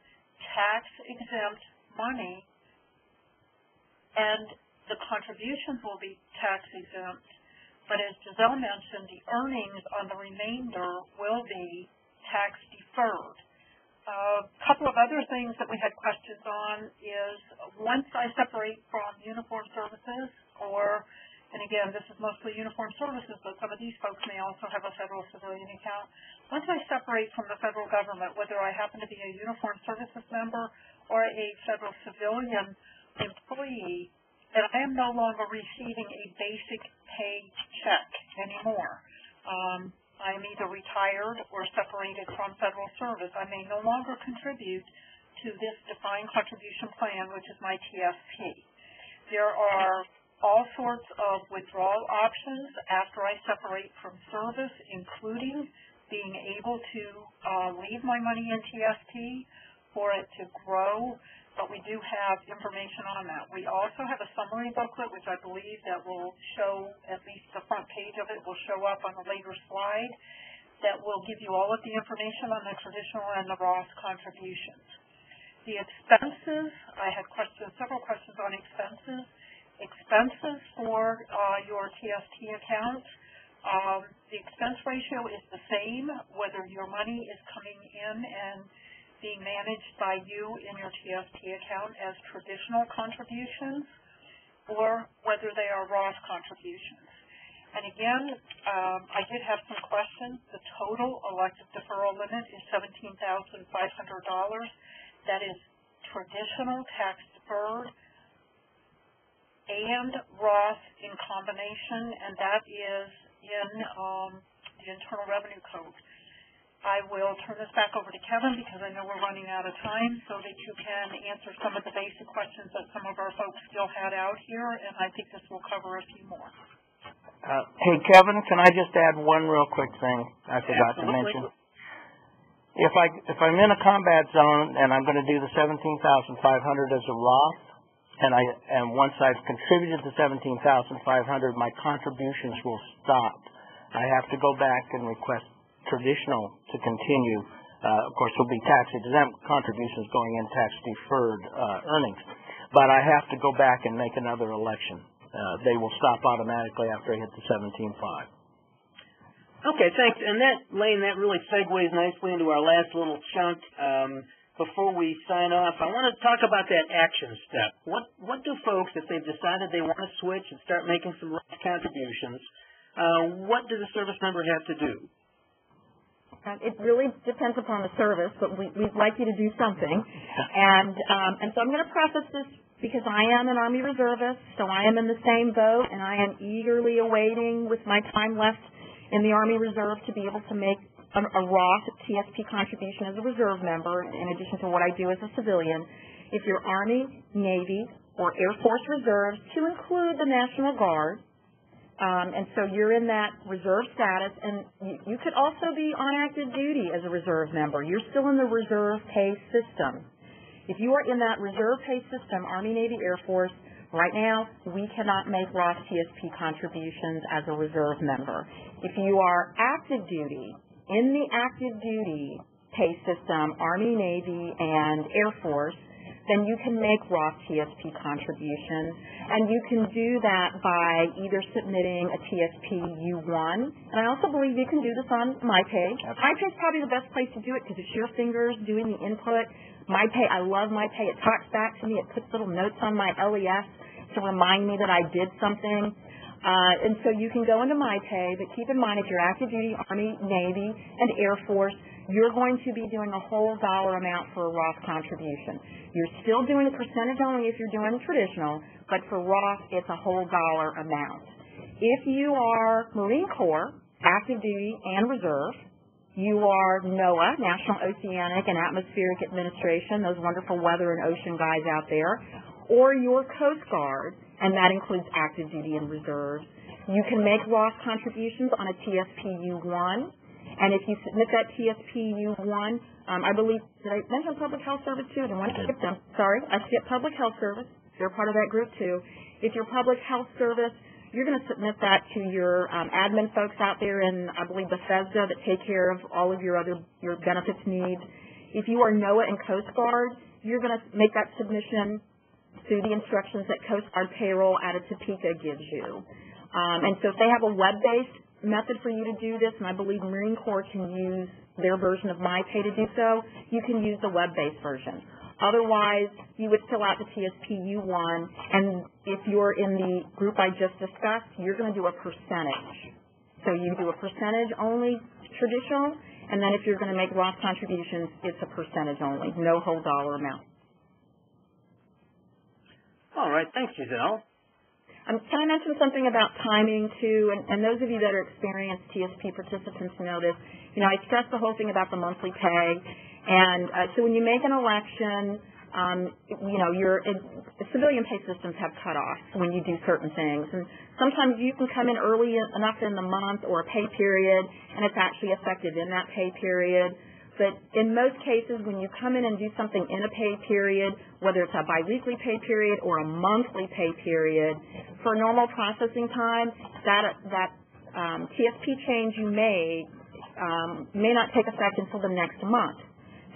tax-exempt money, and the contributions will be tax-exempt. But as Giselle mentioned, the earnings on the remainder will be tax-deferred. A couple of other things that we had questions on is once I separate from uniformed services, and again, this is mostly uniformed services, but some of these folks may also have a federal civilian account. Once I separate from the federal government, whether I happen to be a uniformed services member or a federal civilian employee, that I am no longer receiving a basic pay check anymore. I am either retired or separated from federal service. I may no longer contribute to this defined contribution plan, which is my TSP. There are all sorts of withdrawal options after I separate from service, including being able to leave my money in TSP for it to grow, but we do have information on that. We also have a summary booklet, which I believe that will show, at least the front page of it will show up on a later slide, that will give you all of the information on the traditional and the Roth contributions. The expenses, I had several questions on expenses. Expenses for your TSP account, the expense ratio is the same whether your money is coming in and being managed by you in your TSP account as traditional contributions or whether they are Roth contributions. And again, I did have some questions. The total elective deferral limit is $17,500. That is traditional tax deferred and Roth in combination, and that is in the Internal Revenue Code. I will turn this back over to Kevin because I know we're running out of time so that you can answer some of the basic questions that some of our folks still had out here, and I think this will cover a few more. Hey, Kevin, can I just add one real quick thing I forgot to mention? if I'm in a combat zone and I'm going to do the 17,500 as a Roth, and once I've contributed the 17,500, my contributions will stop. I have to go back and request traditional to continue. Of course, there'll be tax-exempt contributions going in tax-deferred earnings. But I have to go back and make another election. They will stop automatically after I hit the 17.5. Okay, thanks. And Lane, that really segues nicely into our last little chunk. Before we sign off, I want to talk about that action step. What do folks, if they've decided they want to switch and start making some Roth contributions, what does a service member have to do? It really depends upon the service, but we'd like you to do something. And so I'm going to preface this because I am an Army reservist, so I am in the same boat, and I am eagerly awaiting with my time left in the Army Reserve to be able to make a Roth TSP contribution as a reserve member, in addition to what I do as a civilian. If you're Army, Navy, or Air Force Reserves, to include the National Guard, and so you're in that reserve status, and you could also be on active duty as a reserve member. You're still in the reserve pay system. If you are in that reserve pay system, Army, Navy, Air Force, right now we cannot make Roth TSP contributions as a reserve member. If you are active duty, in the active duty pay system, Army, Navy, and Air Force, then you can make Roth TSP contributions, and you can do that by either submitting a TSP U1, and I also believe you can do this on MyPay. MyPay is probably the best place to do it because it's your fingers doing the input. MyPay, I love MyPay. It talks back to me. It puts little notes on my LES to remind me that I did something. And so you can go into MyPay, but keep in mind if you're active duty, Army, Navy, and Air Force, you're going to be doing a whole dollar amount for a Roth contribution. You're still doing a percentage only if you're doing traditional, but for Roth, it's a whole dollar amount. If you are Marine Corps, active duty and reserve, you are NOAA, National Oceanic and Atmospheric Administration, those wonderful weather and ocean guys out there, or your Coast Guard, and that includes active duty and reserves. You can make Roth contributions on a TSP U1. And if you submit that TSP U1, I believe, did I mention Public Health Service too? I didn't want to skip them. Sorry, I skipped Public Health Service. They're part of that group too. If you're Public Health Service, you're going to submit that to your admin folks out there in, I believe, Bethesda that take care of all of your benefits needs. If you are NOAA and Coast Guard, you're going to make that submission through the instructions that Coast Guard Payroll out of Topeka gives you. And so if they have a web-based method for you to do this, and I believe Marine Corps can use their version of MyPay to do so, you can use the web-based version. Otherwise, you would fill out the TSP U1, and if you're in the group I just discussed, you're going to do a percentage. So you do a percentage only traditional, and then if you're going to make Roth contributions, it's a percentage only, no whole dollar amount. All right, thanks, Giselle. Can I mention something about timing, too? And those of you that are experienced TSP participants know this. You know, I stress the whole thing about the monthly pay. And so when you make an election, you know, the civilian pay systems have cutoffs when you do certain things. And sometimes you can come in early enough in the month or a pay period, and it's actually effective in that pay period. But in most cases, when you come in and do something in a pay period, whether it's a biweekly pay period or a monthly pay period, for normal processing time, that TSP change you made may not take effect until the next month.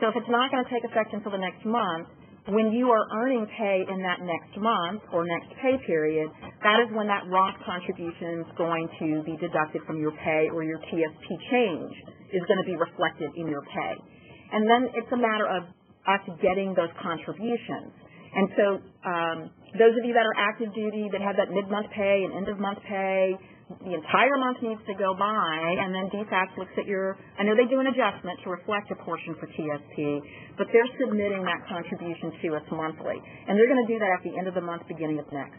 So if it's not going to take effect until the next month, when you are earning pay in that next month or next pay period, that is when that Roth contribution is going to be deducted from your pay, or your TSP change is going to be reflected in your pay. And then it's a matter of us getting those contributions. And so those of you that are active duty, that have that mid-month pay and end-of-month pay, the entire month needs to go by, and then DFACS looks at I know they do an adjustment to reflect a portion for TSP, but they're submitting that contribution to us monthly. And they're going to do that at the end of the month, beginning of next.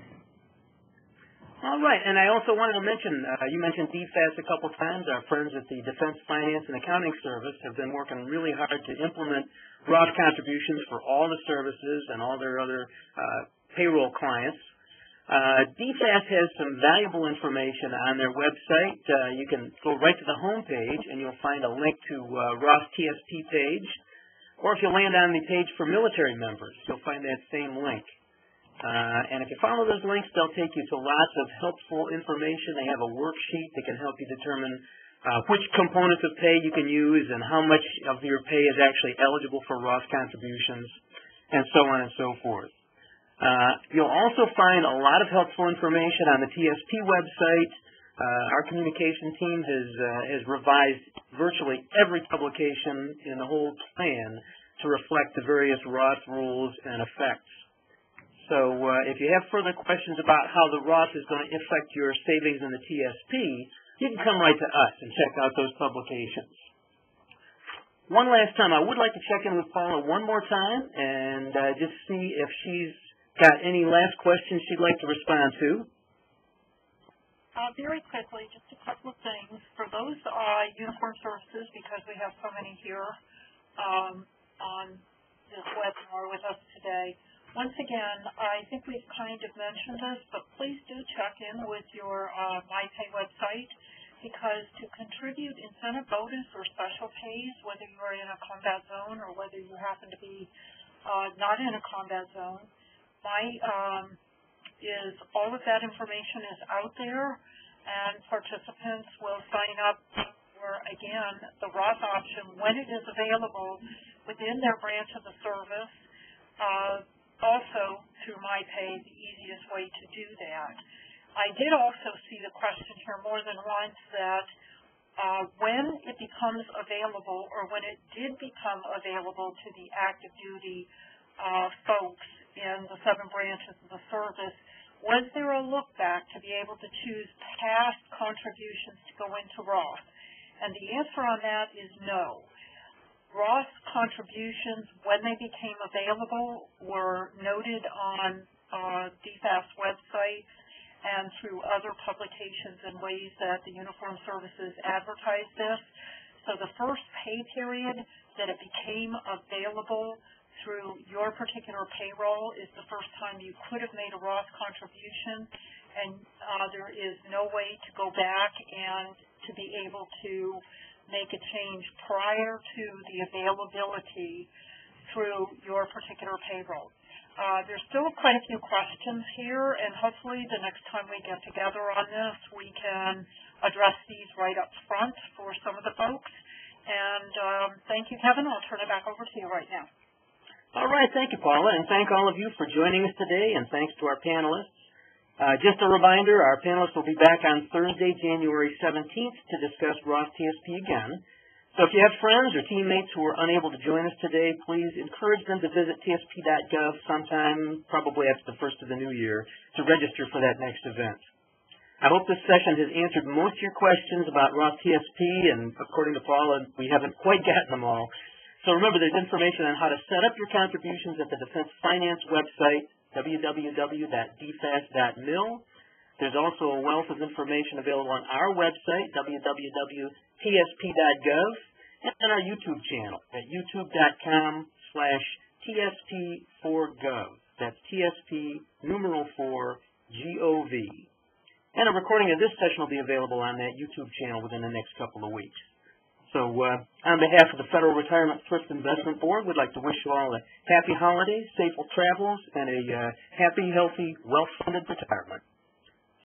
All right, and I also wanted to mention, you mentioned DFACS a couple times. Our friends at the Defense Finance and Accounting Service have been working really hard to implement Roth contributions for all the services and all their other payroll clients. DFAS has some valuable information on their website. You can go right to the home page and you'll find a link to Roth TSP page. Or if you land on the page for military members, you'll find that same link. And if you follow those links, they'll take you to lots of helpful information. They have a worksheet that can help you determine which components of pay you can use and how much of your pay is actually eligible for Roth contributions, and so on and so forth. You'll also find a lot of helpful information on the TSP website. Our communication team has revised virtually every publication in the whole plan to reflect the various Roth rules and effects. So if you have further questions about how the Roth is going to affect your savings in the TSP, you can come right to us and check out those publications. One last time, I would like to check in with Paula one more time and just see if she's got any last questions she'd like to respond to. Very quickly, just a couple of things. For those uniform services, because we have so many here on this webinar with us today, once again, I think we've kind of mentioned this, but please do check in with your MyPay website, because to contribute incentive bonus or special pays, whether you are in a combat zone or whether you happen to be not in a combat zone, all of that information is out there, and participants will sign up for, again, the Roth option when it is available within their branch of the service. Also, through MyPay, the easiest way to do that. I did also see the question here more than once that when it becomes available, or when it did become available to the active duty folks in the 7 branches of the service, was there a look back to be able to choose past contributions to go into Roth? And the answer on that is no. Roth contributions, when they became available, were noted on DFAS website and through other publications and ways that the Uniform Services advertise this. So the first pay period that it became available through your particular payroll is the first time you could have made a Roth contribution, and there is no way to go back and to be able to make a change prior to the availability through your particular payroll. There's still quite a few questions here, and hopefully the next time we get together on this, we can address these right up front for some of the folks. And thank you, Kevin. I'll turn it back over to you right now. All right. Thank you, Paula, and thank all of you for joining us today, and thanks to our panelists. Just a reminder, our panelists will be back on Thursday, January 17th to discuss Roth TSP again. So if you have friends or teammates who are unable to join us today, please encourage them to visit tsp.gov sometime, probably after the first of the new year, to register for that next event. I hope this session has answered most of your questions about Roth TSP, and according to Paula, we haven't quite gotten them all. So remember, there's information on how to set up your contributions at the Defense Finance website, www.dfas.mil. There's also a wealth of information available on our website, www.tsp.gov, and on our YouTube channel at youtube.com/TSP4Gov. That's TSP numeral 4 GOV. And a recording of this session will be available on that YouTube channel within the next couple of weeks. So on behalf of the Federal Retirement Thrift Investment Board, we'd like to wish you all a happy holidays, safe travels, and a happy, healthy, well-funded retirement.